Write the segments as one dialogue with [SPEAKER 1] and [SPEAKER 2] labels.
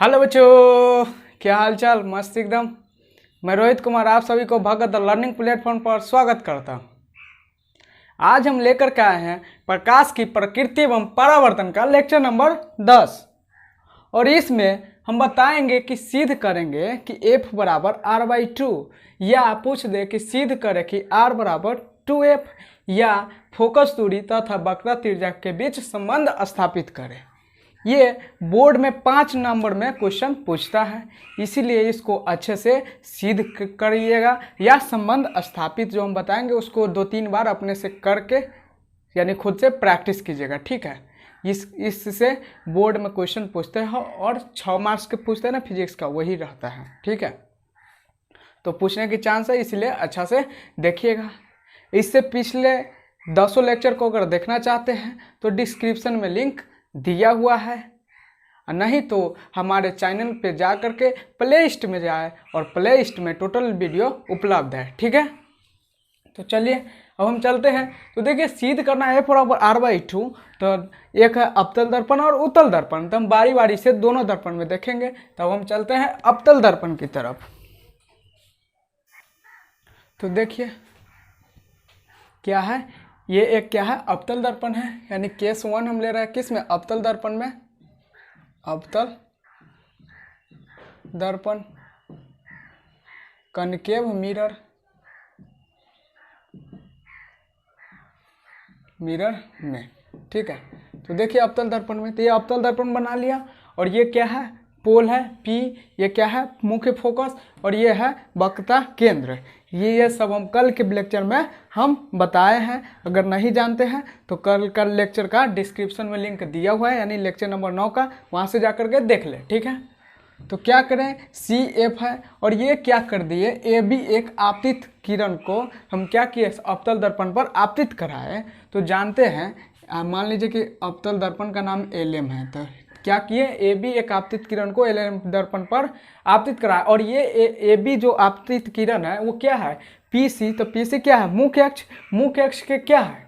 [SPEAKER 1] Hello बच्चों, क्या हाल चाल। मस्त एकदम। मैं रोहित कुमार आप सभी को भगत लर्निंग प्लेटफॉर्म पर स्वागत करता हूँ। आज हम लेकर के आए हैं प्रकाश की प्रकृति एवं परावर्तन का लेक्चर नंबर 10 और इसमें हम बताएंगे कि सिद्ध करेंगे कि f बराबर r/2 या पूछ दे कि सिद्ध करें कि r बराबर 2f या फोकस दूरी तथा वक्रता त्रिज्या के बीच संबंध स्थापित करें। ये बोर्ड में 5 नंबर में क्वेश्चन पूछता है, इसीलिए इसको अच्छे से सिद्ध करिएगा या संबंध स्थापित जो हम बताएंगे उसको 2-3 बार अपने से करके यानी खुद से प्रैक्टिस कीजिएगा, ठीक है। इससे बोर्ड में क्वेश्चन पूछते हैं और 6 मार्क्स के पूछते हैं ना फिजिक्स का, वही रहता है, ठीक है। तो पूछने की चांस है, इसलिए अच्छा से देखिएगा। इससे पिछले 10 लेक्चर को अगर देखना चाहते हैं तो डिस्क्रिप्शन में लिंक दिया हुआ है, नहीं तो हमारे चैनल पे जा करके प्ले लिस्ट में जाए और प्ले लिस्ट में टोटल वीडियो उपलब्ध है, ठीक है। तो चलिए अब हम चलते हैं। तो देखिए सिद्ध करना है f बराबर r/2। तो एक है अवतल दर्पण और उत्तल दर्पण, तो हम बारी बारी से दोनों दर्पण में देखेंगे। तब हम चलते हैं अवतल दर्पण की तरफ। तो देखिए क्या है, ये एक क्या है, अवतल दर्पण है, यानी केस 1 हम ले रहे हैं किस में, अवतल दर्पण में। अवतल दर्पण कनकेव मिरर में, ठीक है। तो देखिए अवतल दर्पण में, तो ये अवतल दर्पण बना लिया और ये क्या है, पोल है P, ये क्या है, मुख्य फोकस, और ये है वक्रता केंद्र। ये सब हम कल के लेक्चर में हम बताए हैं। अगर नहीं जानते हैं तो कल लेक्चर का डिस्क्रिप्शन में लिंक दिया हुआ है, यानी लेक्चर नंबर 9 का, वहाँ से जा करके देख ले, ठीक है। तो क्या करें, CF है और ये क्या कर दिए, AB एक आपतित किरण को हम क्या किए, अवतल दर्पण पर आपतित कराए। तो जानते हैं, मान लीजिए कि अवतल दर्पण का नाम LM है, तो क्या किए, AB एक आपतित किरण को LM दर्पण पर आपतित कराए। और ये AB जो आपतित किरण है वो क्या है, PC। तो PC क्या है, मुख्य अक्ष। मुख्य अक्ष के क्या है,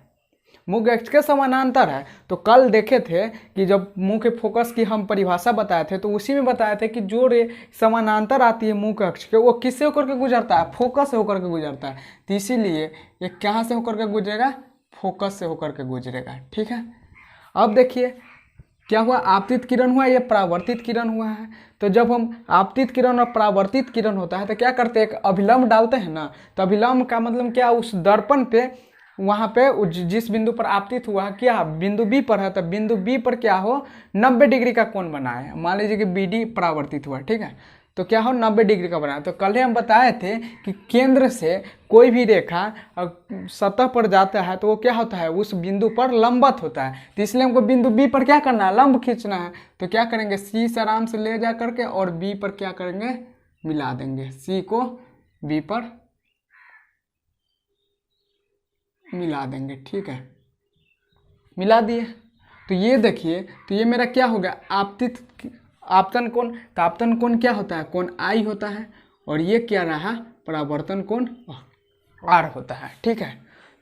[SPEAKER 1] मुख्य अक्ष के समानांतर है। तो कल देखे थे कि जब मुख्य फोकस की हम परिभाषा बताए थे तो उसी में बताए थे कि जो रे समानांतर आती है मुख्य अक्ष के, वो किससे होकर के गुजरता है, फोकस से होकर के गुजरता है। तो इसीलिए ये कहाँ से होकर के गुजरेगा, फोकस से होकर के गुजरेगा, ठीक है। अब देखिए क्या हुआ, आपतित किरण हुआ, ये परावर्तित किरण हुआ है। तो जब हम आपतित किरण और परावर्तित किरण होता है तो क्या करते हैं, एक अभिलंब डालते हैं ना। तो अभिलंब का मतलब क्या, उस दर्पण पे वहाँ पे जिस बिंदु पर आपतित हुआ क्या, बिंदु B पर है, तो बिंदु B पर क्या हो, 90 डिग्री का कोण बनाए। मान लीजिए कि BD परावर्तित हुआ, ठीक है, तो क्या हो, 90 डिग्री का बनाया। तो कल ही हम बताए थे कि केंद्र से कोई भी रेखा सतह पर जाता है तो वो क्या होता है, उस बिंदु पर लंबवत होता है। तो इसलिए हमको बिंदु B पर क्या करना है, लंब खींचना है। तो क्या करेंगे, C से आराम से ले जा करके और B पर क्या करेंगे, मिला देंगे। C को B पर मिला देंगे, ठीक है, मिला दिए। तो ये देखिए, तो ये मेरा क्या हो गया, आपतन कोण। तो आपतन कोण क्या होता है, कोण I होता है, और ये क्या रहा, परावर्तन कोण R होता है, ठीक है।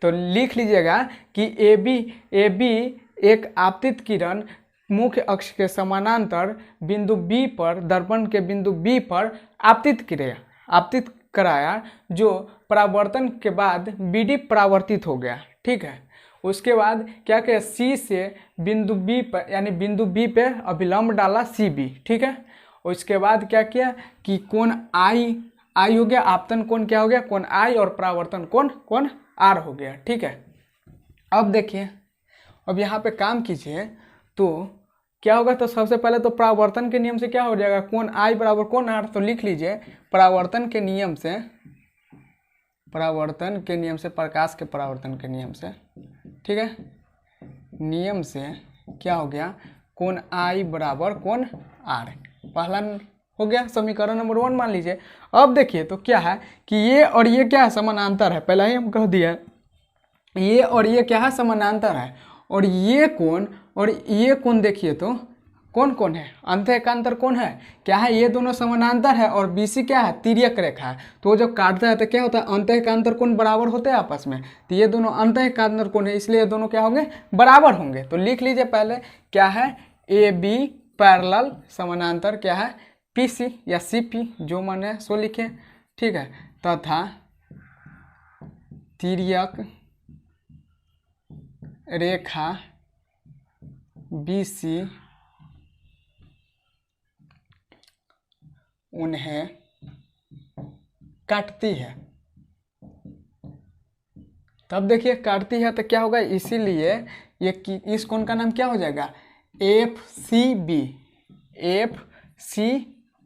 [SPEAKER 1] तो लिख लीजिएगा कि AB एक आपतित किरण मुख्य अक्ष के समानांतर बिंदु B पर, दर्पण के बिंदु B पर आपतित कराया, जो परावर्तन के बाद BD परावर्तित हो गया, ठीक है। उसके बाद क्या किया, C से बिंदु B पर, यानी बिंदु B पे अभिलंब डाला CB, ठीक है। उसके बाद क्या किया कि कोण I हो गया, आपतन कोण क्या हो गया, कोण I, और परावर्तन कोण R हो गया, ठीक है। अब देखिए, अब यहाँ पे काम कीजिए तो क्या होगा, तो सबसे पहले तो परावर्तन के नियम से क्या हो जाएगा, कोण I बराबर कोण R। तो लिख लीजिए परावर्तन के नियम से, प्रकाश के परावर्तन के नियम से, ठीक है, नियम से क्या हो गया, कोण I बराबर कोण R। पहला हो गया समीकरण नंबर 1 मान लीजिए। अब देखिए तो क्या है कि ये और ये क्या है, समानांतर है, पहले ही हम कह दिया, ये और ये क्या है, समानांतर है। और ये कोण देखिए तो कौन है, अंतःएकांतर कोण है, क्या है, ये दोनों समानांतर है और BC क्या है, तिर्यक रेखा है। तो जब काटता है तो क्या होता है, अंतःएकांतर कोण बराबर होते हैं आपस में। तो ये दोनों अंतःएकांतर कोण है, इसलिए ये दोनों क्या होंगे, बराबर होंगे। तो लिख लीजिए पहले क्या है, AB पैरेलल समानांतर क्या है पीसी या सीपी, जो मन है सो लिखे, ठीक है, तथा तिर्यक रेखा बीसी उन्हें काटती है। तब देखिए काटती है तो क्या होगा, इसीलिए ये इस कोण का नाम क्या हो जाएगा, F C B. F C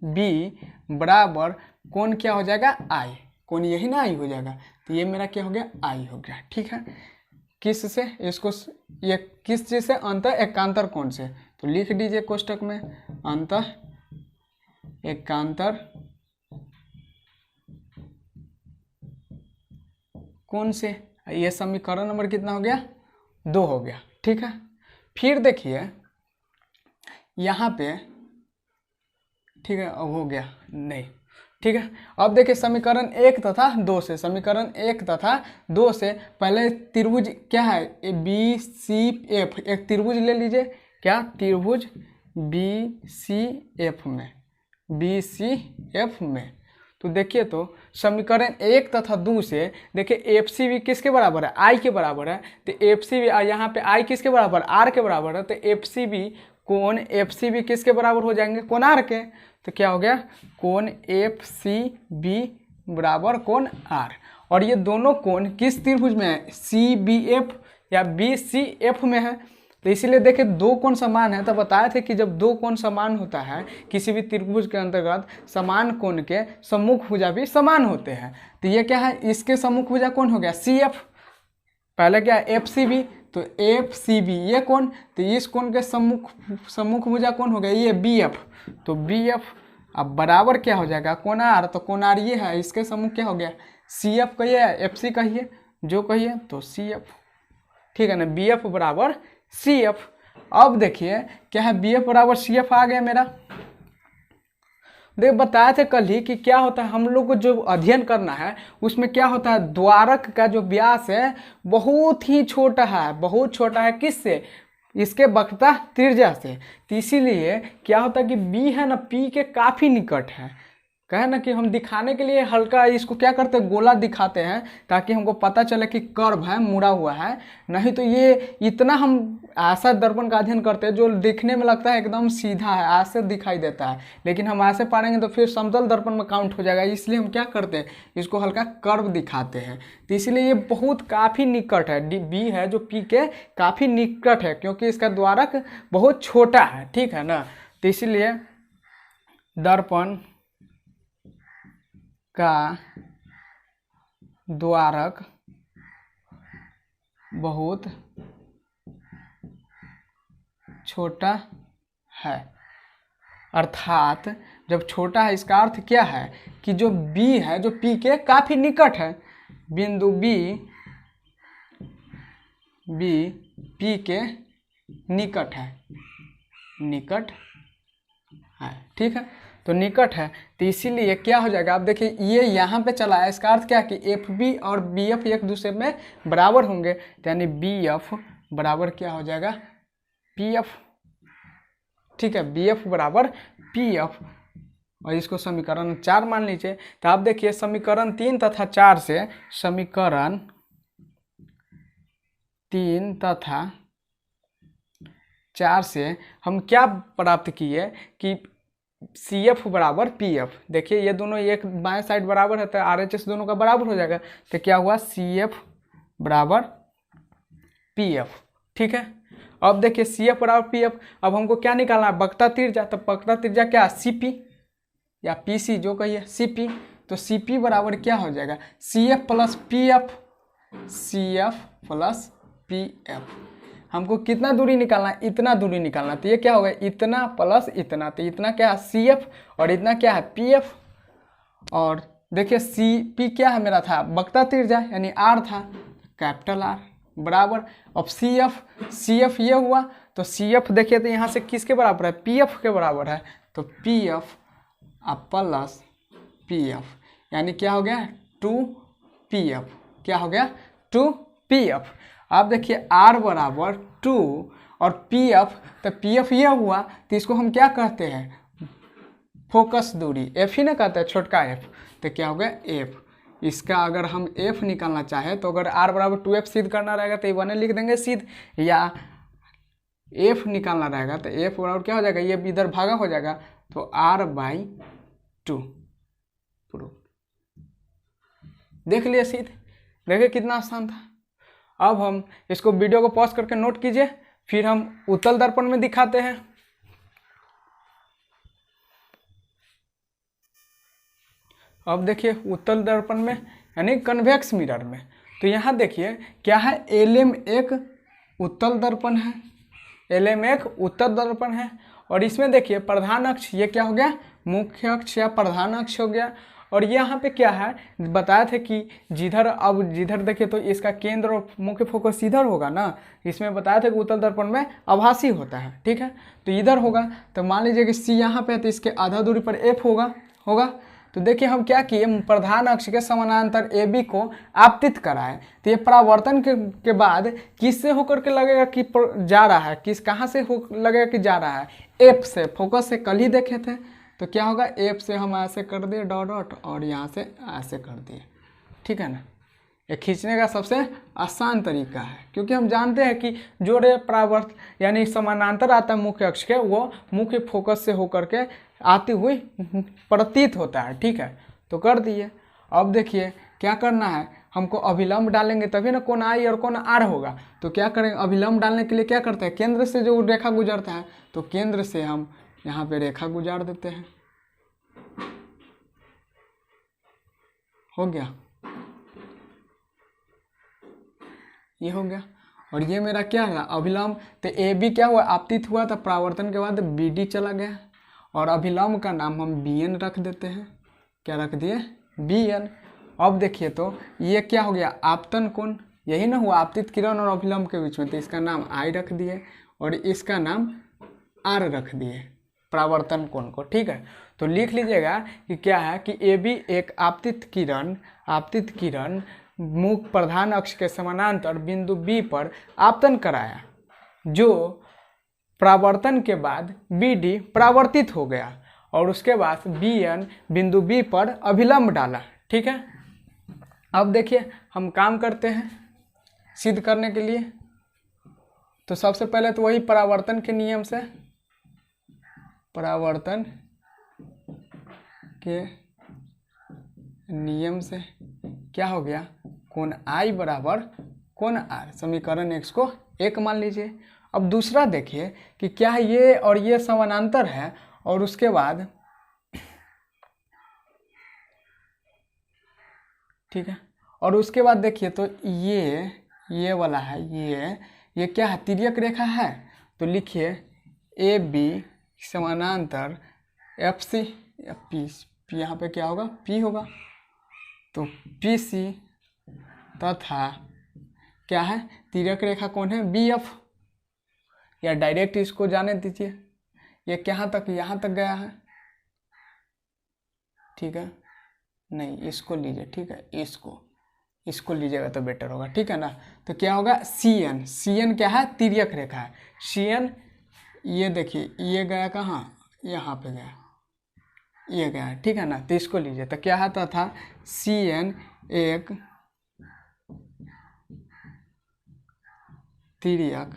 [SPEAKER 1] B बराबर कोण क्या हो जाएगा, आई। कोण यही ना आई हो जाएगा, तो ये मेरा क्या हो गया, आई हो गया, ठीक है। किस से इसको, ये किस चीज से, अंतः एकांतर कोण से, तो लिख दीजिए कोष्टक में अंतः एकांतर कोण से। ये समीकरण नंबर कितना हो गया, 2 हो गया, ठीक है। फिर देखिए यहाँ पे, ठीक है, अब हो गया नहीं, ठीक है। अब देखिए समीकरण 1 तथा 2 से, समीकरण 1 तथा 2 से पहले त्रिभुज क्या है, बी सी एफ, एक त्रिभुज ले लीजिए, क्या त्रिभुज बी सी एफ में, बी सी एफ में। तो देखिए तो समीकरण 1 तथा 2 से देखिए एफ सी बी किसके बराबर है, आई के बराबर है, तो एफ सी बी यहाँ पे आई किसके बराबर, आर के बराबर है, तो एफ सी बी कोण एफ सी बी किसके बराबर हो जाएंगे, कोण आर के। तो क्या हो गया, कोण एफ सी बी बराबर कोण आर। और ये दोनों कोण किस त्रिभुज में है, सी बी एफ या बी सी एफ में है। तो इसीलिए देखिए दो कोण समान है, तो बताए थे कि जब दो कोण समान होता है किसी भी त्रिभुज के अंतर्गत, समान कोण के सम्मुख भुजा भी समान होते हैं। तो ये क्या है, इसके सम्मुख भुजा कौन हो गया, सी एफ, पहले क्या एफ सी बी, तो एफ सी बी ये कोण, तो इस कोण के सम्मुख भुजा कौन हो गया, ये बी एफ, तो बी एफ। अब बराबर क्या हो जाएगा, कोण आर, तो कोण आर ये है, इसके सम्मुख क्या हो गया, सी एफ कहिए या एफ सी कहिए, जो कहिए, तो सी एफ, ठीक है ना, बी एफ बराबर सी एफ। अब देखिए क्या है, बी एफ बराबर सी एफ आ गया मेरा। देख बताए थे कल ही कि क्या होता है, हम लोग को जो अध्ययन करना है उसमें क्या होता है, द्वारक का जो व्यास है बहुत ही छोटा है, बहुत छोटा है, किससे, इसके वक्रता त्रिज्या से। तो इसीलिए क्या होता है कि बी है ना पी के काफ़ी निकट है, कहे ना कि हम दिखाने के लिए हल्का इसको क्या करते हैं, गोला दिखाते हैं ताकि हमको पता चले कि कर्व है, मुड़ा हुआ है। नहीं तो ये इतना हम ऐसा दर्पण का अध्ययन करते हैं जो दिखने में लगता है एकदम सीधा है, ऐसे दिखाई देता है, लेकिन हम ऐसे पढ़ेंगे तो फिर समतल दर्पण में काउंट हो जाएगा। इसलिए हम क्या करते हैं, इसको हल्का कर्व दिखाते हैं। तो इसलिए ये बहुत काफ़ी निकट है, बी है जो पी के काफ़ी निकट है, क्योंकि इसका द्वारक बहुत छोटा है, ठीक है ना। तो इसीलिए दर्पण का द्वारक बहुत छोटा है। अर्थात जब छोटा है इसका अर्थ क्या है कि जो B है जो P के काफी निकट है, बिंदु B P के निकट है, निकट है, ठीक है। तो निकट है, तो इसीलिए क्या हो जाएगा, आप देखिए ये यहाँ पे चला है, इसका अर्थ क्या है कि एफ बी और बी एफ एक दूसरे में बराबर होंगे, यानी बी एफ बराबर क्या हो जाएगा, पी एफ, ठीक है, बी एफ बराबर पी एफ। और इसको समीकरण 4 मान लीजिए। तो आप देखिए समीकरण 3 तथा 4 से, समीकरण 3 तथा 4 से हम क्या प्राप्त किए कि सी एफ बराबर पी एफ। देखिए ये दोनों एक बाएं साइड बराबर है तो आर एच एस दोनों का बराबर हो जाएगा। तो क्या हुआ, सी एफ बराबर पी एफ, ठीक है। अब देखिए सी एफ बराबर पी एफ, अब हमको क्या निकालना है, वक्रता त्रिज्या। तो वक्रता त्रिज्या क्या, सी पी या पी सी जो कहिए, सी पी। तो सी पी बराबर क्या हो जाएगा, C F plus P F, C F plus P F. हमको कितना दूरी निकालना है, इतना दूरी निकालना। तो ये क्या होगा, इतना प्लस इतना, तो इतना क्या है सी एफ और इतना क्या है पी एफ। और देखिए सी पी क्या है मेरा था, वक्रता त्रिज्या यानी आर था, कैपिटल आर बराबर। अब सी एफ ये हुआ, तो सी एफ देखिए तो यहाँ से किसके बराबर है, पी एफ के बराबर है। तो P F plus P F यानी क्या हो गया, 2 पी एफ। क्या हो गया, 2 पी एफ। अब देखिए r बराबर 2 और पी एफ, तो पी एफ ये हुआ तो इसको हम क्या कहते हैं, फोकस दूरी, एफ ही ना कहते हैं, छोटका एफ, तो क्या हो गया एफ। इसका अगर हम एफ निकालना चाहें तो अगर आर बराबर 2f सिद्ध करना रहेगा तो ये 1 लिख देंगे सिद्ध, या एफ निकालना रहेगा तो एफ बराबर क्या हो जाएगा, ये इधर भागा हो जाएगा तो r/2 प्रूफ। देख लिए सिद्ध, देखिए कितना आसान था। अब हम इसको वीडियो को पॉज करके नोट कीजिए, फिर हम उत्तल दर्पण में दिखाते हैं। अब देखिए उत्तल दर्पण में यानी कन्वेक्स मिरर में, तो यहाँ देखिए क्या है, LM एक उत्तल दर्पण है, LM एक उत्तल दर्पण है, और इसमें देखिए प्रधान अक्ष ये क्या हो गया, मुख्य अक्ष या प्रधान अक्ष हो गया। और यहाँ पे क्या है, बताया था कि जिधर, अब जिधर देखिए तो इसका केंद्र और मुख्य फोकस इधर होगा ना, इसमें बताया था कि उत्तल दर्पण में आभासी होता है, ठीक है, तो इधर होगा। तो मान लीजिए कि C यहाँ पे है तो इसके आधा दूरी पर F होगा। तो देखिए हम क्या किए, प्रधान अक्ष के समानांतर AB को आपतित कराए, तो ये परावर्तन के बाद किससे होकर के लगेगा कि जा रहा है, कहाँ से लगेगा कि जा रहा है, F से, फोकस से कल ही देखे थे। तो क्या होगा, F से हम ऐसे कर दिए डॉट डॉट और यहाँ से ऐसे कर दिए, ठीक है ना। ये खींचने का सबसे आसान तरीका है, क्योंकि हम जानते हैं कि जो रे परावर्त यानी समानांतर आता है मुख्य अक्ष के, वो मुख्य फोकस से होकर के आती हुई प्रतीत होता है, ठीक है, तो कर दिए। अब देखिए क्या करना है, हमको अभिलंब डालेंगे तभी ना कोण आई और कोण आर होगा। तो क्या करेंगे, अभिलंब डालने के लिए क्या करते हैं, केंद्र से जो रेखा गुजरता है, तो केंद्र से हम यहाँ पे रेखा गुजार देते हैं, हो गया, ये हो गया। और ये मेरा क्या है, अभिलंब, तो AB क्या हुआ, आपतित हुआ, तो परावर्तन के बाद BD चला गया, और अभिलंब का नाम हम BN रख देते हैं, क्या रख दिए, BN। अब देखिए तो ये क्या हो गया, आपतन कोण, यही ना हुआ आपतित किरण और अभिलंब के बीच में, तो इसका नाम I रख दिए और इसका नाम R रख दिए, परावर्तन कोण को, ठीक है। तो लिख लीजिएगा कि क्या है कि AB एक आपतित किरण मुख्य प्रधान अक्ष के समानांतर बिंदु B पर आपतन कराया, जो परावर्तन के बाद BD परावर्तित हो गया, और उसके बाद BN बिंदु B पर अभिलंब डाला, ठीक है। अब देखिए हम काम करते हैं सिद्ध करने के लिए। तो सबसे पहले तो वही परावर्तन के नियम से, परावर्तन के नियम से क्या हो गया, कोण I बराबर कोण R, समीकरण x को 1 मान लीजिए। अब दूसरा देखिए कि क्या ये और ये समानांतर है, और उसके बाद ठीक है, और उसके बाद देखिए तो ये वाला है, ये क्या है, तिर्यक रेखा है, तो लिखिए AB समानांतर FC P, यहाँ पे क्या होगा, P होगा, तो PC तथा क्या है, तिर्यक रेखा कौन है, BF, या डायरेक्ट इसको जाने दीजिए, ये कहाँ तक, यहाँ तक गया है, ठीक है, नहीं इसको लीजिए, ठीक है, इसको लीजिएगा तो बेटर होगा, ठीक है ना। तो क्या होगा, CN क्या है, तिर्यक रेखा है, CN ये देखिए ये गया कहाँ, यहाँ पे गया, ये गया है, ठीक है ना। तो इसको लीजिए, तो क्या आता था, CN एक तिर्यक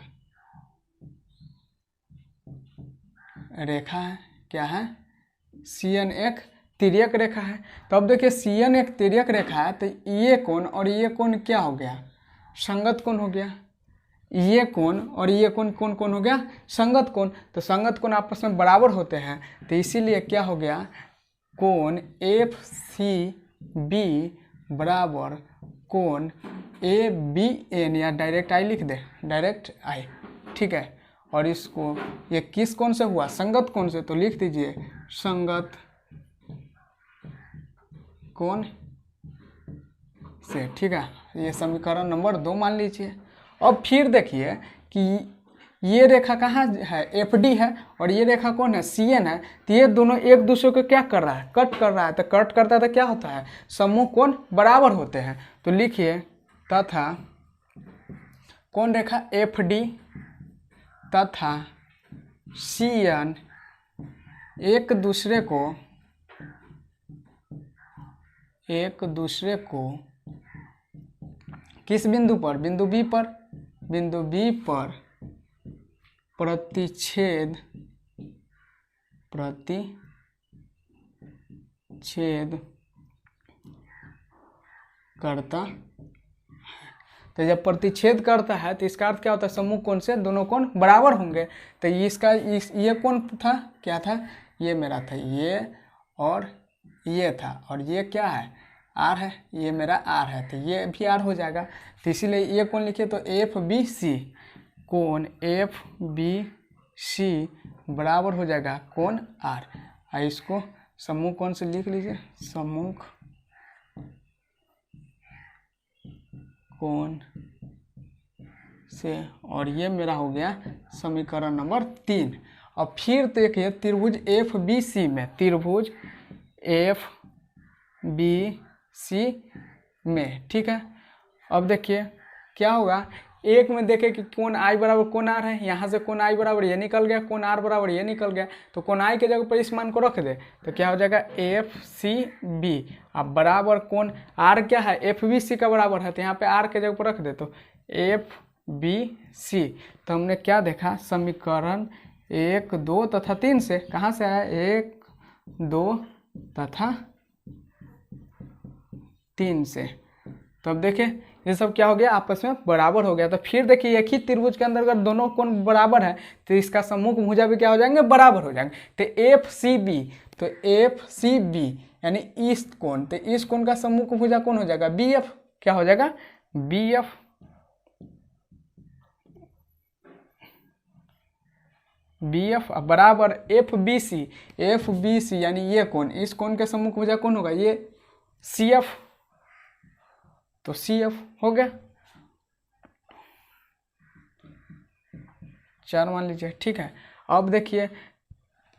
[SPEAKER 1] रेखा है, क्या है, CN एक तिर्यक रेखा है। तो अब देखिए CN एक तिर्यक रेखा है, तो ये कोण और ये कोण क्या हो गया, संगत कोण हो गया, ये कोण और ये कोण कौन हो गया, संगत कोण। तो संगत कोण आपस में बराबर होते हैं, तो इसीलिए क्या हो गया, कोण FCB बराबर कोण ABN, या डायरेक्ट I लिख दे, डायरेक्ट I, ठीक है। और इसको ये किस कोण से हुआ, संगत कोण से, तो लिख दीजिए संगत कोण से, ठीक है। ये समीकरण नंबर 2 मान लीजिए। अब फिर देखिए कि ये रेखा कहाँ है, FD है, और ये रेखा कौन है, CN है, तो ये दोनों एक दूसरे को क्या कर रहा है, कट कर रहा है, तो कट करता है तो क्या होता है, समूह कोण बराबर होते हैं। तो लिखिए तथा कौन रेखा, FD तथा CN एक दूसरे को किस बिंदु पर, बिंदु B पर प्रतिच्छेद करता है। तो जब प्रतिच्छेद करता है तो इसका अर्थ क्या होता है, सम्मुख कोण से दोनों कोण बराबर होंगे। तो ये कोण था, क्या था, ये मेरा था, ये और ये था, और ये क्या है, R है, ये मेरा R है, तो ये भी R हो जाएगा। तो इसीलिए ये कोण लिखे तो FBC, कोण FBC बराबर हो जाएगा कोण R। और इसको सम्मुख कोण से लिख लीजिए, सम्मुख कोण से, और ये मेरा हो गया समीकरण नंबर 3। और फिर देखिए त्रिभुज FBC में, त्रिभुज FBC में, ठीक है। अब देखिए क्या होगा, एक में देखें कि कोण I बराबर कोण R है, यहाँ से कोण I बराबर ये निकल गया, कोण R बराबर ये निकल गया, तो कोण I के जगह पर इस मान को रख दे तो क्या हो जाएगा FCB। अब बराबर कोण R क्या है, FBC का बराबर है, तो यहाँ पे R के जगह पर रख दे तो FBC। तो हमने क्या देखा, समीकरण 1, 2 तथा 3 से, कहाँ से आया, 1, 2 तथा 3 से। तो अब देखें ये सब क्या हो गया, आपस में बराबर हो गया। तो फिर देखिए एक ही त्रिभुज के अंदर अगर दोनों कोण बराबर है तो इसका सम्मुख भुजा भी क्या हो जाएंगे, बराबर हो जाएंगे। तो FCB यानी इस कोण, तो इस कोण का सम्मुख भुजा कौन हो जाएगा, BF। क्या हो जाएगा, BF बराबर FBC यानी ये कोण, इस कोण के सम्मुख भुजा कौन होगा, ये CF। तो CF हो गया 4 मान लीजिए, ठीक है। अब देखिए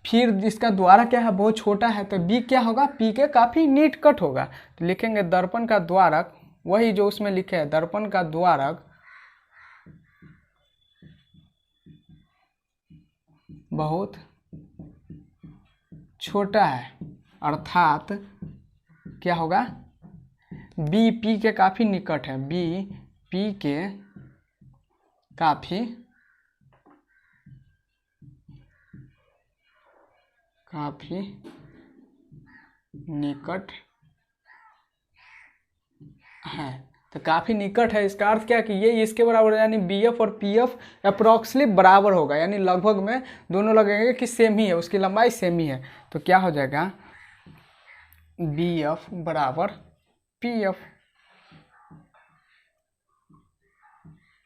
[SPEAKER 1] फिर इसका द्वारा क्या है, बहुत छोटा है, तो B क्या होगा, P के काफी निकट होगा। तो लिखेंगे दर्पण का द्वारक, वही जो उसमें लिखे है, दर्पण का द्वारक बहुत छोटा है, अर्थात क्या होगा, B P के काफी निकट है, B P के काफी निकट है। तो काफी निकट है, इसका अर्थ क्या कि ये इसके बराबर है, यानी BF और PF अप्रोक्सीमेटली बराबर होगा, यानी लगभग में दोनों लगेंगे कि सेम ही है, उसकी लंबाई सेम ही है। तो क्या हो जाएगा, BF बराबर PF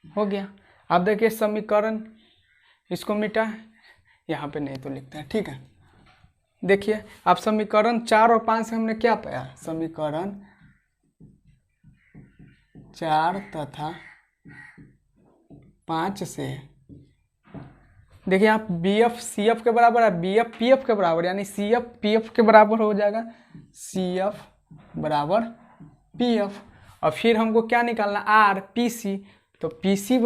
[SPEAKER 1] हो गया। अब देखिए समीकरण, इसको मिटा, यहाँ पे नहीं तो लिखते हैं, ठीक है। देखिए अब समीकरण 4 और 5 से हमने क्या पाया, समीकरण 4 तथा 5 से देखिए आप BF CF के बराबर है, BF PF के बराबर, यानी CF PF के बराबर हो जाएगा, CF बराबर PF। और फिर हमको क्या निकालना, R PC। तो PC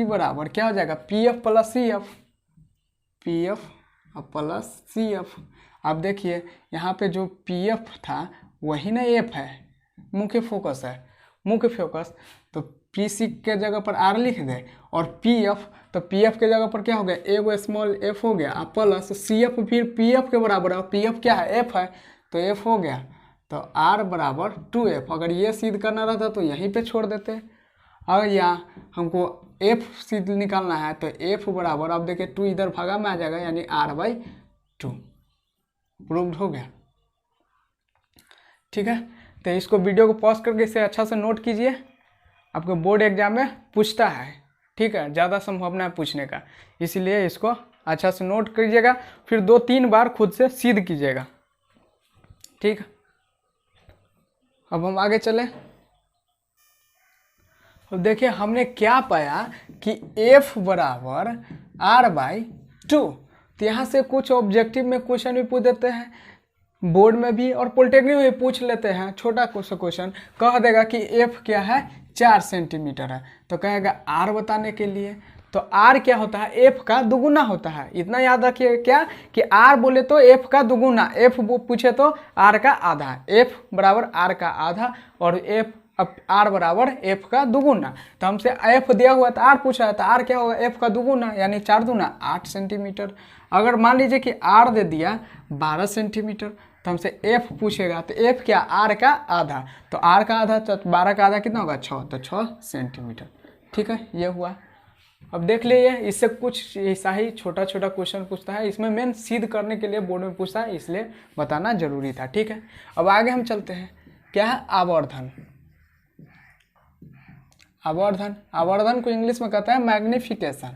[SPEAKER 1] बराबर क्या हो जाएगा, PF प्लस CF। अब देखिए यहाँ पे जो PF था वही ना F है, मुख्य फोकस है, तो PC के जगह पर R लिख दे, और PF, तो PF के जगह पर क्या हो गया, एगो स्मॉल f हो गया, प्लस CF फिर PF के बराबर है, और PF क्या है, F है, तो F हो गया। तो R बराबर 2F। अगर ये सिद्ध करना रहता तो यहीं पे छोड़ देते, अगर यहाँ हमको F सिद्ध निकालना है तो F बराबर, अब देखिए 2 इधर भागा में आ जाएगा, यानी R/2 प्रूव्ड हो गया, ठीक है। तो इसको वीडियो को पॉज करके इसे अच्छा से नोट कीजिए, आपको बोर्ड एग्जाम में पूछता है, ठीक है, ज़्यादा संभावना है पूछने का, इसीलिए इसको अच्छा से नोट कीजिएगा, फिर 2-3 बार खुद से सिद्ध कीजिएगा, ठीक। अब हम आगे चलें। अब देखिए हमने क्या पाया कि F बराबर R/2। तो यहाँ से कुछ ऑब्जेक्टिव में क्वेश्चन भी पूछ देते हैं, बोर्ड में भी और पॉलिटेक्निक में भी पूछ लेते हैं। छोटा क्वेश्चन कह देगा कि F क्या है, 4 सेंटीमीटर है, तो कहेगा R बताने के लिए। तो तो आर क्या होता है, एफ का दुगुना होता है। इतना याद रखिए क्या कि आर बोले तो एफ का दुगुना, एफ पूछे तो आर का आधा, एफ बराबर आर का आधा और एफ अब आर बराबर एफ का दुगुना। तो हमसे एफ दिया हुआ था, आर पूछा है, तो आर क्या होगा, एफ का दुगुना यानी 4 दूना 8 सेंटीमीटर। अगर मान लीजिए कि आर दे दिया 12 सेंटीमीटर तो हमसे एफ पूछेगा, तो एफ क्या, आर का आधा, तो आर का आधा तो 12 का आधा कितना होगा 6, तो 6 सेंटीमीटर। ठीक है, ये हुआ। अब देख लीजिए इससे कुछ ऐसा ही छोटा छोटा क्वेश्चन पूछता है, इसमें मेन सिद्ध करने के लिए बोर्ड में पूछता है, इसलिए बताना जरूरी था। ठीक है, अब आगे हम चलते हैं। क्या है, आवर्धन। आवर्धन, आवर्धन को इंग्लिश में कहते हैं मैग्निफिकेशन।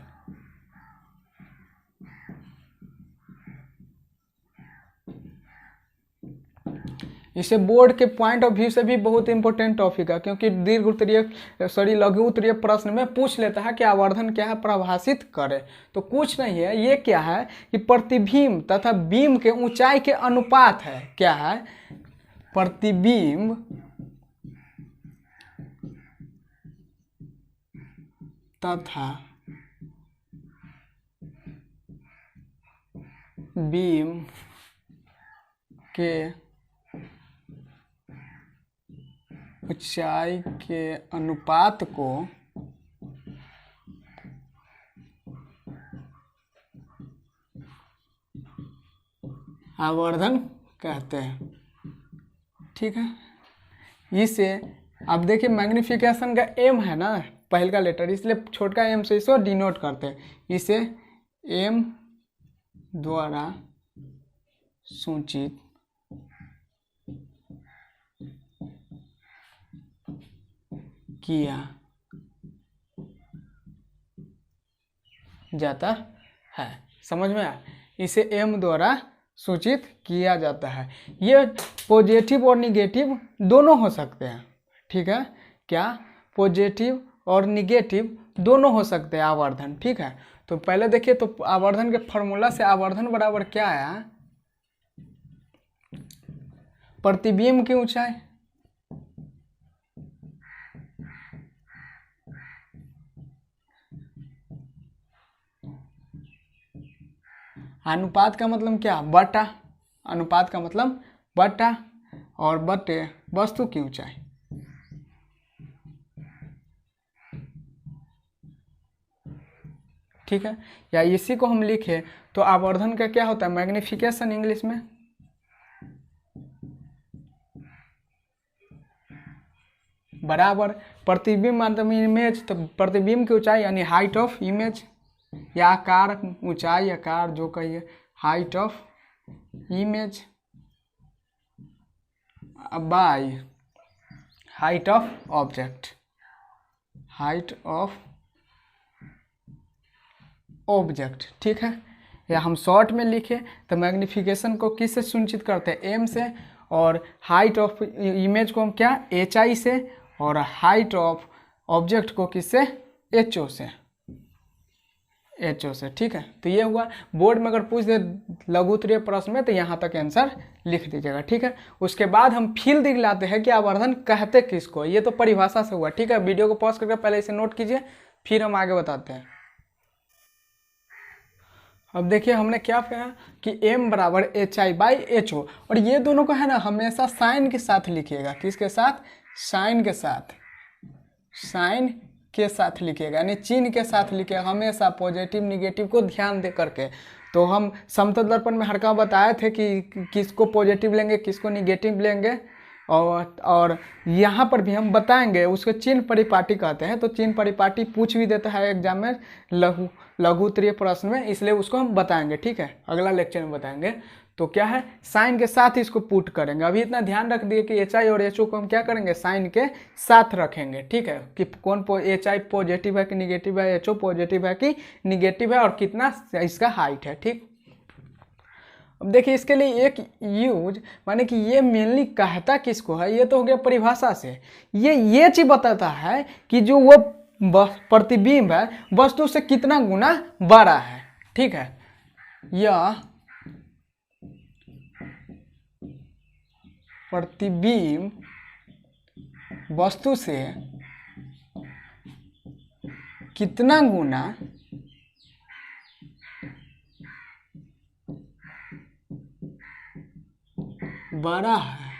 [SPEAKER 1] इसे बोर्ड के पॉइंट ऑफ व्यू से भी बहुत इंपॉर्टेंट टॉपिक है, क्योंकि दीर्घ उत्तरीय लघु उत्तरीय प्रश्न में पूछ लेता है कि आवर्धन क्या है, परिभाषित करे। तो कुछ नहीं है, ये क्या है कि प्रतिबिंब तथा बीम के ऊंचाई के अनुपात है। क्या है, प्रतिबिंब तथा बीम के ऊंचाई के अनुपात को आवर्धन कहते हैं। ठीक है, इसे अब देखिए मैग्निफिकेशन का एम है ना पहले का लेटर, इसलिए छोटा एम से इसको डिनोट करते हैं। इसे एम द्वारा सूचित किया जाता है। समझ में आया, इसे एम द्वारा सूचित किया जाता है। ये पॉजिटिव और निगेटिव दोनों हो सकते हैं। ठीक है, क्या, पॉजिटिव और निगेटिव दोनों हो सकते हैं आवर्धन। ठीक है, तो पहले देखिए, तो आवर्धन के फॉर्मूला से आवर्धन बराबर क्या आया, प्रतिबिंब की ऊंचाई अनुपात का मतलब क्या, बटा, अनुपात का मतलब बटा और बटे वस्तु की ऊंचाई। ठीक है, या इसी को हम लिखे तो आवर्धन का क्या होता है, मैग्निफिकेशन इंग्लिश में। बराबर प्रतिबिंब मतलब इमेज, तो प्रतिबिंब की ऊंचाई यानी हाइट ऑफ इमेज, या आकार, ऊंचाई आकार जो कहिए, height of image by height of object, height of object. ठीक है, या हम शॉर्ट में लिखे तो मैग्निफिकेशन को किससे सुनिश्चित करते हैं, एम से, और हाइट ऑफ इमेज को हम क्या, एच आई से, और हाइट ऑफ ऑब्जेक्ट को किससे, एच ओ से, एच ओ से। ठीक है, तो ये हुआ। बोर्ड में अगर पूछ दे लघु उत्तरीय प्रश्न में तो यहाँ तक आंसर लिख दीजिएगा। ठीक है, उसके बाद हम फील दिखलाते हैं कि आवर्धन कहते किसको, ये तो परिभाषा से हुआ। ठीक है, वीडियो को पॉज करके पहले इसे नोट कीजिए, फिर हम आगे बताते हैं। अब देखिए हमने क्या कहा कि m बराबर H I by H O, और ये दोनों को है ना हमेशा साइन के साथ लिखिएगा। किसके साथ, साइन के साथ, साइन के साथ लिखिएगा, यानी चिन्ह के साथ लिखिएगा हमेशा, पॉजिटिव निगेटिव को ध्यान दे करके। तो हम समतल दर्पण में हरका बताए थे कि किसको पॉजिटिव लेंगे किसको निगेटिव लेंगे, और यहाँ पर भी हम बताएंगे, उसको चिन्ह परिपाटी कहते हैं। तो चिन्ह परिपाटी पूछ भी देता है एग्जाम में लघु उत्तरीय प्रश्न में, इसलिए उसको हम बताएंगे। ठीक है, अगला लेक्चर में बताएंगे। तो क्या है, साइन के साथ इसको पुट करेंगे। अभी इतना ध्यान रख दिए कि एच आई और एच ओ को हम क्या करेंगे, साइन के साथ रखेंगे। ठीक है, कि कौन एच आई पॉजिटिव है कि निगेटिव है, एच ओ पॉजिटिव है कि निगेटिव है, और कितना इसका हाइट है। ठीक, अब देखिए इसके लिए एक यूज माने कि ये मेनली कहता किसको है, ये तो हो गया परिभाषा से। ये चीज बताता है कि जो वो प्रतिबिंब है वस्तु से कितना गुना बड़ा है। ठीक है, यह प्रतिबिंब वस्तु से कितना गुना बड़ा है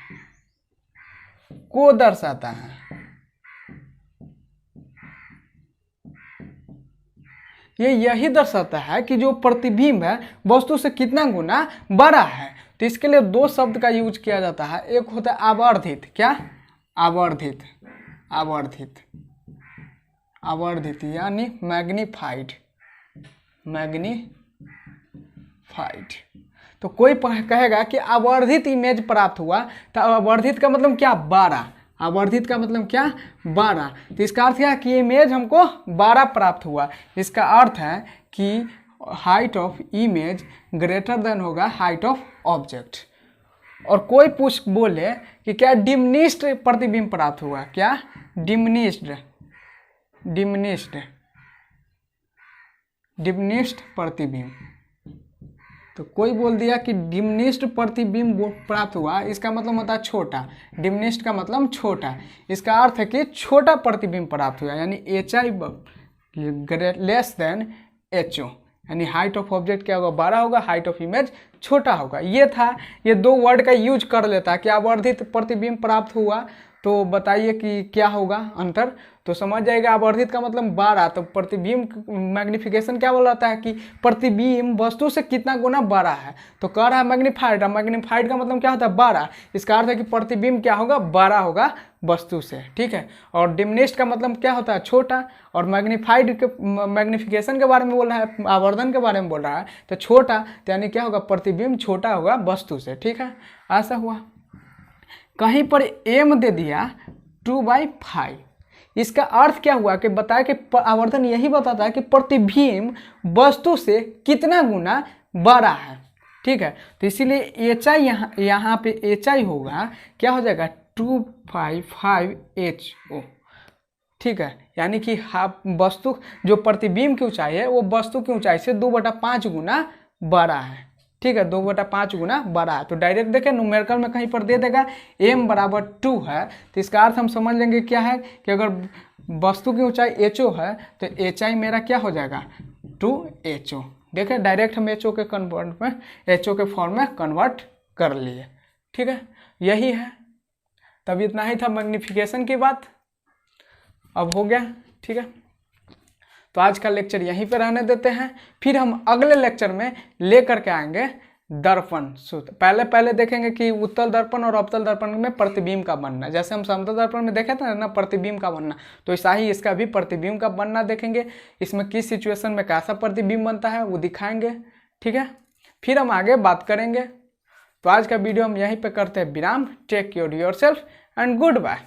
[SPEAKER 1] को दर्शाता है। ये यही दर्शाता है कि जो प्रतिबिंब है वस्तु से कितना गुना बड़ा है। तो इसके लिए दो शब्द का यूज किया जाता है। एक होता है आवर्धित, क्या? आवर्धित, आवर्धित, आवर्धित यानी मैग्नीफाइड, मैग्नीफाइड। तो कोई कहेगा कि आवर्धित इमेज प्राप्त हुआ, तो आवर्धित का मतलब क्या? 12। आवर्धित का मतलब क्या? 12। तो इसका अर्थ क्या है कि इमेज हमको 12 प्राप्त हुआ। इसका अर्थ है कि height of image greater than होगा हाइट ऑफ ऑब्जेक्ट। और कोई पूछ बोले कि क्या डिमिनिश्ड प्रतिबिंब प्राप्त हुआ, क्या? डिमिनिश्ड, डिमिनिश्ड, डिमिनिश्ड प्रतिबिंब। तो कोई बोल दिया कि डिमिनिश्ड प्रतिबिंब प्राप्त हुआ, इसका मतलब होता है छोटा। डिमिनिश्ड का मतलब छोटा। इसका अर्थ है कि छोटा प्रतिबिंब प्राप्त हुआ, यानी HI लेस देन HO, यानी हाइट ऑफ ऑब्जेक्ट क्या होगा? 12 होगा, हाइट ऑफ इमेज छोटा होगा। ये था, ये दो वर्ड का यूज कर लेता है कि आवर्धित प्रतिबिंब प्राप्त हुआ, तो बताइए कि क्या होगा अंतर। तो समझ जाएगा। आवर्धित का मतलब 12, तो प्रतिबिंब मैग्निफिकेशन क्या बोल रहा है कि प्रतिबिंब वस्तु से कितना गुना बड़ा है। तो कह रहा है मैग्नीफाइड, मैग्नीफाइड का मतलब क्या होता है? 12। इसका अर्थ है कि प्रतिबिंब क्या होगा? 12 होगा वस्तु से, ठीक है। और डिमिनिश्ड का मतलब क्या होता है? छोटा। और मैग्नीफाइड के मैग्निफिकेशन के बारे में बोल रहा है, आवर्धन के बारे में बोल रहा है, तो छोटा, तो यानी क्या होगा? प्रतिबिंब छोटा होगा वस्तु से, ठीक है। ऐसा हुआ। कहीं पर m दे दिया 2/5। इसका अर्थ क्या हुआ कि बताया कि आवर्धन यही बताता है कि प्रतिबिंब वस्तु से कितना गुना बड़ा है, ठीक है। तो इसीलिए HI यहाँ पे HI होगा, क्या हो जाएगा? 2/5HO, ठीक है। यानी कि वस्तु जो प्रतिबिंब की ऊंचाई है वो वस्तु की ऊंचाई से 2/5 गुना बड़ा है, ठीक है। 2/5 गुना बड़ा है। तो डायरेक्ट देखें न्यूमेरिकल में कहीं पर दे देगा m बराबर 2 है, तो इसका अर्थ हम समझ लेंगे क्या है कि अगर वस्तु की ऊंचाई HO है तो HI मेरा क्या हो जाएगा? 2HO। देखें डायरेक्ट हम HO के कन्वर्ट में, HO के फॉर्म में कन्वर्ट कर लिए, ठीक है। यही है। तब इतना ही था मैग्निफिकेशन की बात, अब हो गया, ठीक है। तो आज का लेक्चर यहीं पे रहने देते हैं। फिर हम अगले लेक्चर में लेकर के आएंगे दर्पण सूत्र। पहले देखेंगे कि उत्तल दर्पण और अवतल दर्पण में प्रतिबिंब का बनना। जैसे हम समतल दर्पण में देखे थे ना प्रतिबिंब का बनना, तो ऐसा ही इसका भी प्रतिबिंब का बनना देखेंगे। इसमें किस सिचुएशन में कैसा प्रतिबिंब बनता है वो दिखाएंगे, ठीक है। फिर हम आगे बात करेंगे। तो आज का वीडियो हम यहीं पर करते हैं विराम। Take care yourself and good bye.